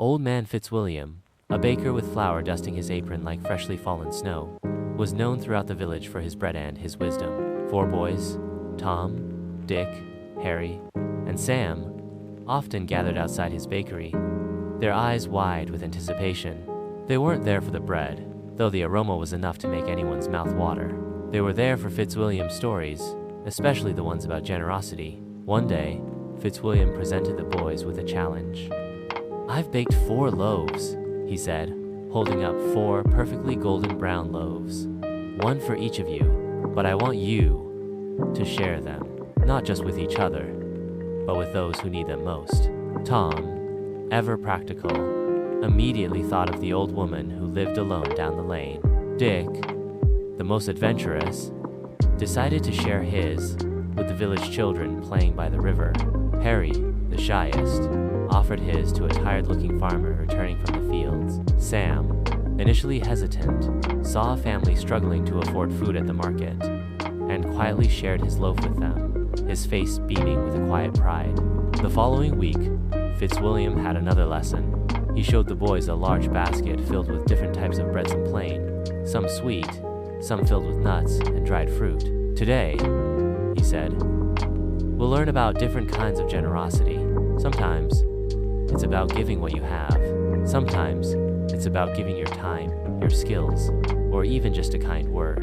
Old Man Fitzwilliam, a baker with flour dusting his apron like freshly fallen snow, was known throughout the village for his bread and his wisdom. 4 boys, Tom, Dick, Harry, and Sam, often gathered outside his bakery, their eyes wide with anticipation. They weren't there for the bread, though the aroma was enough to make anyone's mouth water. They were there for Fitzwilliam's stories, especially the ones about generosity. One day, Fitzwilliam presented the boys with a challenge. "I've baked 4 loaves," he said, holding up 4 perfectly golden brown loaves. "One for each of you, but I want you to share them, not just with each other, but with those who need them most." Tom, ever practical, immediately thought of the old woman who lived alone down the lane. Dick, the most adventurous, decided to share his with the village children playing by the river. Harry, the shyest, offered his to a tired-looking farmer returning from the fields. Sam, initially hesitant, saw a family struggling to afford food at the market, and quietly shared his loaf with them, his face beaming with a quiet pride. The following week, Fitzwilliam had another lesson. He showed the boys a large basket filled with different types of breads and plain, some sweet, some filled with nuts and dried fruit. "Today," he said, "we'll learn about different kinds of generosity. Sometimes it's about giving what you have. Sometimes it's about giving your time, your skills, or even just a kind word."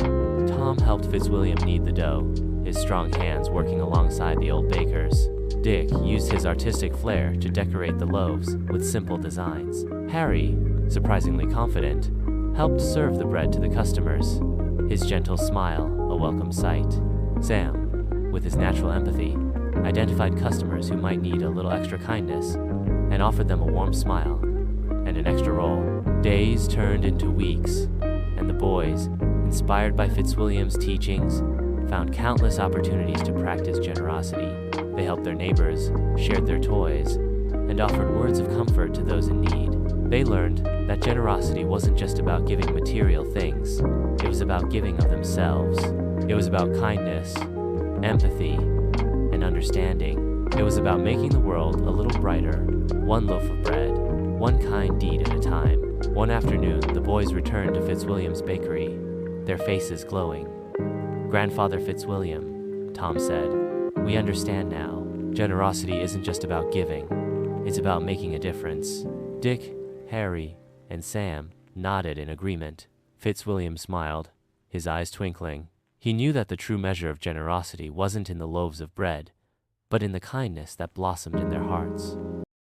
Tom helped Fitzwilliam knead the dough, his strong hands working alongside the old baker's. Dick used his artistic flair to decorate the loaves with simple designs. Harry, surprisingly confident, helped serve the bread to the customers, his gentle smile a welcome sight. Sam, with his natural empathy, identified customers who might need a little extra kindness and offered them a warm smile and an extra roll. Days turned into weeks, and the boys, inspired by Fitzwilliam's teachings, found countless opportunities to practice generosity. They helped their neighbors, shared their toys, and offered words of comfort to those in need. They learned that generosity wasn't just about giving material things. It was about giving of themselves. It was about kindness, empathy, and understanding. It was about making the world a little brighter, one loaf of bread, one kind deed at a time. One afternoon, the boys returned to Fitzwilliam's bakery, their faces glowing. "Grandfather Fitzwilliam," Tom said, "we understand now. Generosity isn't just about giving. It's about making a difference." Dick, Harry, and Sam nodded in agreement. Fitzwilliam smiled, his eyes twinkling. He knew that the true measure of generosity wasn't in the loaves of bread, but in the kindness that blossomed in their hearts.